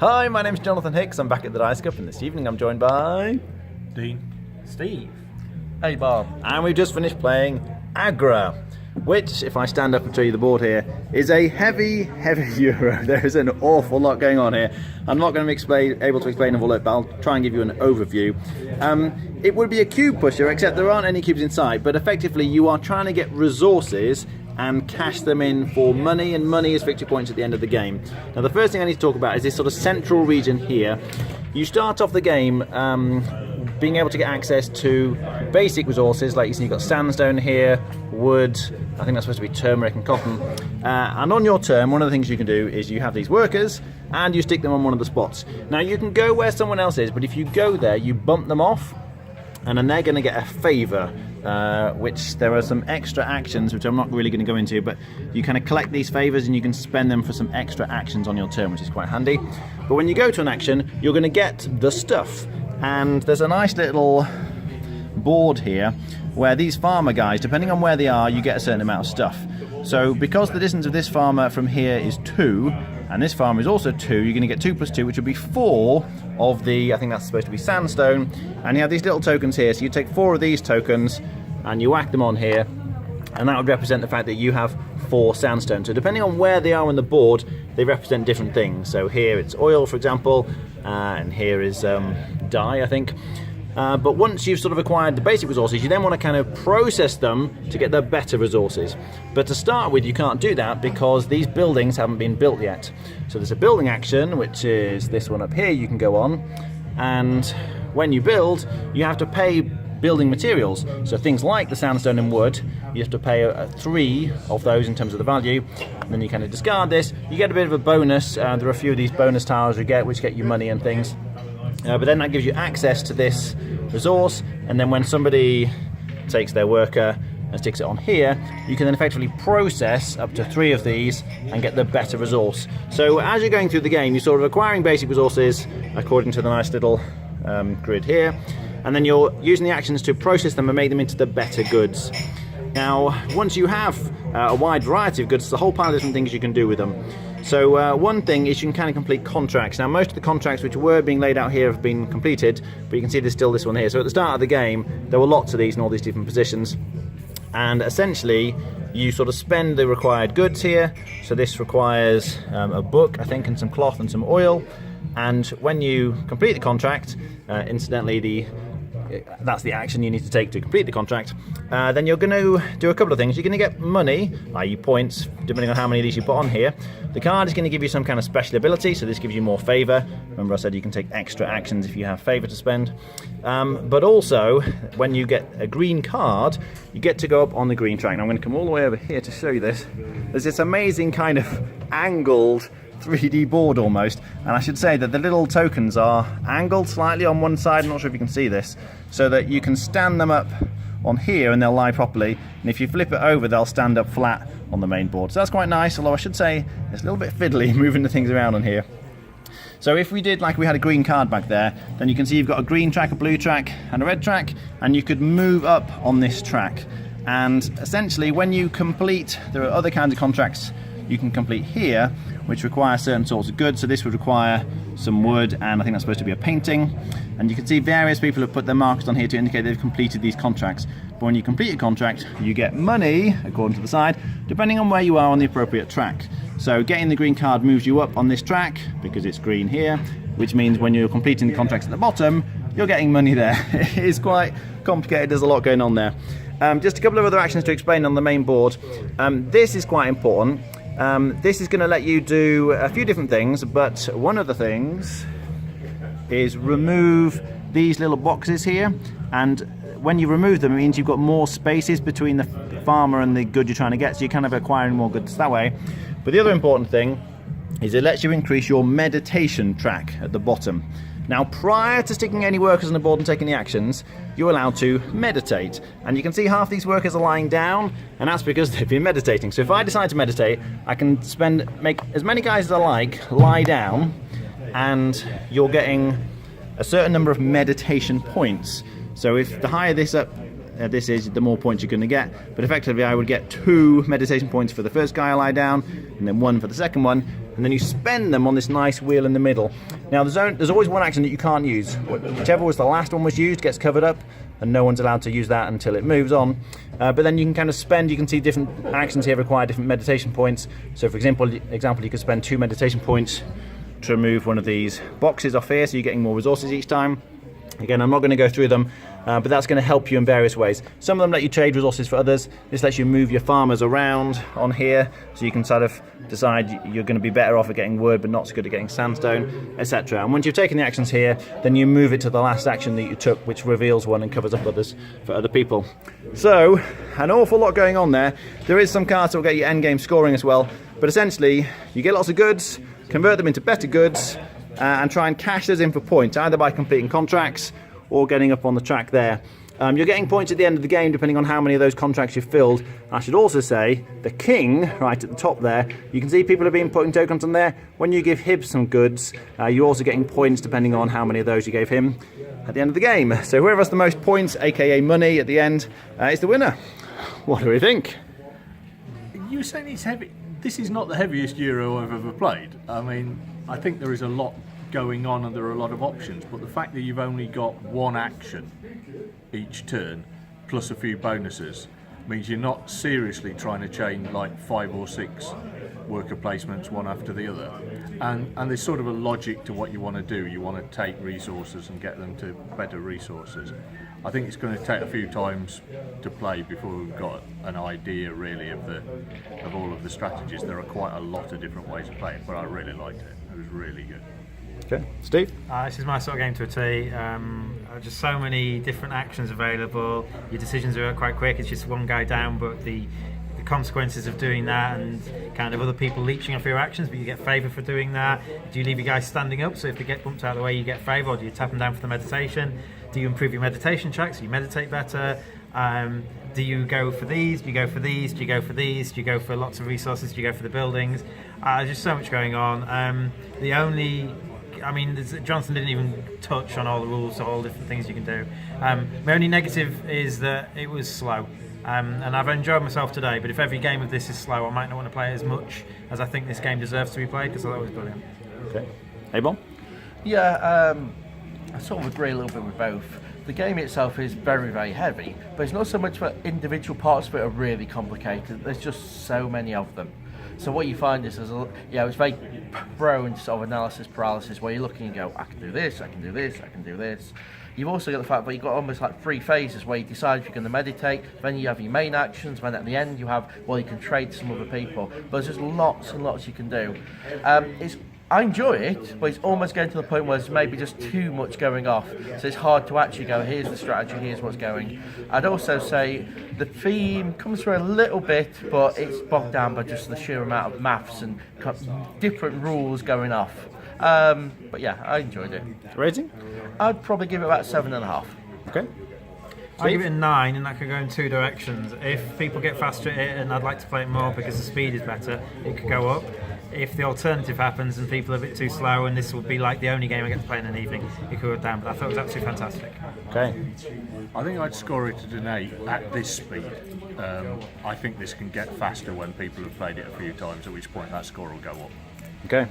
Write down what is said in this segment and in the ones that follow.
Hi, my name's Jonathan Hicks. I'm back at the Dice Cup, and this evening I'm joined by Dean. Steve. Hey Bob. and we've just finished playing Agra, which, if I stand up and show you the board here, is a heavy euro. There is an awful lot going on here. I'm not going to be able to explain all of it, but I'll try and give you an overview. It would be a cube pusher, except there aren't any cubes in sight, but effectively you are trying to get resources and cash them in for money, and money is victory points at the end of the game. Now the first thing I need to talk about is this sort of central region here. You start off the game being able to get access to basic resources, like you see you've got sandstone here, wood, I think that's supposed to be turmeric and cotton, and on your turn one of the things you can do is you have these workers and you stick them on one of the spots. Now you can go where someone else is, but if you go there you bump them off and then they're going to get a favour, which there are some extra actions which I'm not really going to go into, but you kind of collect these favours and you can spend them for some extra actions on your turn, which is quite handy. But when you go to an action you're going to get the stuff, and there's a nice little board here where these farmer guys, depending on where they are, you get a certain amount of stuff. So because the distance of this farmer from here is 2 and this farmer is also 2, you're going to get 2 plus 2, which would be 4 of the, I think that's supposed to be sandstone, and you have these little tokens here, so you take 4 of these tokens and you whack them on here, and that would represent the fact that you have 4 sandstone. So depending on where they are on the board, they represent different things. So here it's oil, for example, and here is dye, I think. But once you've sort of acquired the basic resources, you then want to kind of process them to get the better resources. But to start with, you can't do that because these buildings haven't been built yet. So there's a building action, which is this one up here you can go on, and when you build, you have to pay building materials. So things like the sandstone and wood, you have to pay 3 of those in terms of the value, and then you kind of discard this. You get a bit of a bonus. There are a few of these bonus tiles you get which get you money and things. But then that gives you access to this resource, and then when somebody takes their worker and sticks it on here, you can then effectively process up to 3 of these and get the better resource. So as you're going through the game, you're sort of acquiring basic resources according to the nice little grid here, and then you're using the actions to process them and make them into the better goods. Now, once you have a wide variety of goods, there's a whole pile of different things you can do with them. So one thing is you can kind of complete contracts. Now most of the contracts which were being laid out here have been completed, but you can see there's still this one here. So at the start of the game there were lots of these in all these different positions, and essentially you sort of spend the required goods here. So this requires a book, I think, and some cloth and some oil, and when you complete the contract, incidentally that's the action you need to take to complete the contract, then you're going to do a couple of things. You're going to get money, i.e. points, depending on how many of these you put on here. The card is going to give you some kind of special ability, so this gives you more favour. Remember I said you can take extra actions if you have favour to spend. But also, when you get a green card, you get to go up on the green track. Now I'm going to come all the way over here to show you this. There's this amazing kind of angled 3D board almost, and I should say that the little tokens are angled slightly on one side. I'm not sure if you can see this, so that you can stand them up on here and they'll lie properly, and if you flip it over they'll stand up flat on the main board. So that's quite nice, although I should say it's a little bit fiddly moving the things around on here. So if we did like we had a green card back there, then you can see you've got a green track, a blue track and a red track, and you could move up on this track. And essentially when you complete, there are other kinds of contracts you can complete here which require certain sorts of goods. So this would require some wood, and I think that's supposed to be a painting, and you can see various people have put their markers on here to indicate they've completed these contracts. But when you complete a contract you get money according to the side, depending on where you are on the appropriate track. So getting the green card moves you up on this track because it's green here, which means when you're completing the contracts at the bottom you're getting money there. It is quite complicated, there's a lot going on there. Just a couple of other actions to explain on the main board. This is quite important. This is going to let you do a few different things, but one of the things is remove these little boxes here, and when you remove them it means you've got more spaces between the farmer and the good you're trying to get, so you're kind of acquiring more goods that way. But the other important thing is it lets you increase your meditation track at the bottom. Now prior to sticking any workers on the board and taking the actions, you're allowed to meditate, and you can see half these workers are lying down, and that's because they've been meditating. So if I decide to meditate, I can make as many guys as I like lie down, and you're getting a certain number of meditation points. So if the higher this up this is, the more points you're going to get. But effectively I would get 2 meditation points for the first guy I lie down, and then 1 for the second one, and then you spend them on this nice wheel in the middle. Now there's always one action that you can't use. Whichever was the last one was used gets covered up, and no one's allowed to use that until it moves on. But then you can kind of spend, you can see different actions here require different meditation points. So for example, you could spend 2 meditation points to remove one of these boxes off here, so you're getting more resources each time. Again, I'm not going to go through them, but that's going to help you in various ways. Some of them let you trade resources for others. This lets you move your farmers around on here, so you can sort of decide you're going to be better off at getting wood but not so good at getting sandstone, etc. And once you've taken the actions here, then you move it to the last action that you took, which reveals one and covers up others for other people. So, an awful lot going on there. There is some cards that will get you endgame scoring as well, but essentially you get lots of goods, convert them into better goods, and try and cash those in for points, either by completing contracts or getting up on the track there. You're getting points at the end of the game depending on how many of those contracts you've filled. I should also say, the king, right at the top there, you can see people have been putting tokens on there. When you give him some goods, you're also getting points depending on how many of those you gave him at the end of the game. So whoever has the most points, aka money at the end, is the winner. What do we think? You were saying it's heavy. This is not the heaviest Euro I've ever played. I mean, I think there is a lot going on and there are a lot of options, but the fact that you've only got 1 action each turn plus a few bonuses means you're not seriously trying to chain like 5 or 6 worker placements one after the other, and there's sort of a logic to what you want to do. You want to take resources and get them to better resources. I think it's going to take a few times to play before we've got an idea really of all of the strategies. There are quite a lot of different ways of playing, but I really liked it. It was really good. Okay, Steve? This is my sort of game to a T. Just so many different actions available. Your decisions are quite quick. It's just one guy down, but the consequences of doing that and kind of other people leeching off your actions, but you get favour for doing that. Do you leave your guys standing up, so if they get bumped out of the way you get favour, or do you tap them down for the meditation? Do you improve your meditation track so you meditate better? Do you go for these? Do you go for these? Do you go for these? Do you go for lots of resources? Do you go for the buildings? There's just so much going on. Jonathan didn't even touch on all the rules, so all the different things you can do. My only negative is that it was slow. And I've enjoyed myself today, but if every game of this is slow, I might not want to play it as much as I think this game deserves to be played, because I thought it was brilliant. Okay. Hey, Bob? Yeah, I sort of agree a little bit with both. The game itself is very, very heavy, but it's not so much that individual parts of it are really complicated. There's just so many of them. So what you find is it's very prone to sort of analysis paralysis, where you're looking and go, I can do this, I can do this, I can do this. You've also got the fact that you've got almost like 3 phases where you decide if you're going to meditate, then you have your main actions, then at the end you have, you can trade to some other people. But there's just lots and lots you can do. I enjoy it, but it's almost getting to the point where there's maybe just too much going off. So it's hard to actually go, here's the strategy, here's what's going. I'd also say the theme comes through a little bit, but it's bogged down by just the sheer amount of maths and different rules going off. But yeah, I enjoyed it. Rating? I'd probably give it about 7.5. Okay. I'll give it a 9, and that could go in 2 directions. If people get faster at it and I'd like to play it more because the speed is better, it could go up. If the alternative happens and people are a bit too slow and this will be like the only game I get to play in an evening, it could go down. But I thought it was absolutely fantastic. Okay. I think I'd score it at an 8 at this speed. I think this can get faster when people have played it a few times, at which point that score will go up. Okay.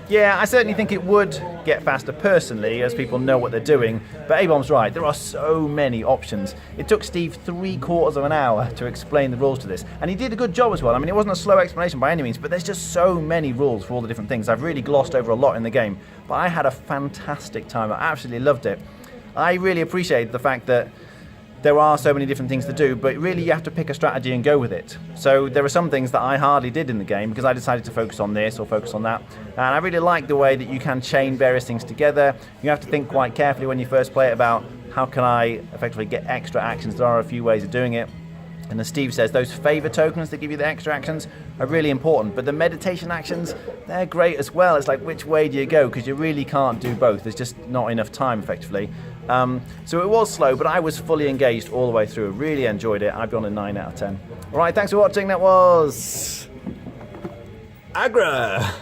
Yeah, I certainly think it would get faster personally, as people know what they're doing. But A-Bomb's right, there are so many options. It took Steve 3/4 of an hour to explain the rules to this. And he did a good job as well. I mean, it wasn't a slow explanation by any means, but there's just so many rules for all the different things. I've really glossed over a lot in the game. But I had a fantastic time. I absolutely loved it. I really appreciate the fact that there are so many different things to do, but really you have to pick a strategy and go with it. So there are some things that I hardly did in the game because I decided to focus on this or focus on that. And I really like the way that you can chain various things together. You have to think quite carefully when you first play it about how can I effectively get extra actions. There are a few ways of doing it. And as Steve says, those favour tokens that give you the extra actions are really important. But the meditation actions, they're great as well. It's like, which way do you go? Because you really can't do both. There's just not enough time, effectively. So it was slow, but I was fully engaged all the way through. Really enjoyed it. I'd be on a 9 out of 10. All right, thanks for watching. That was Agra.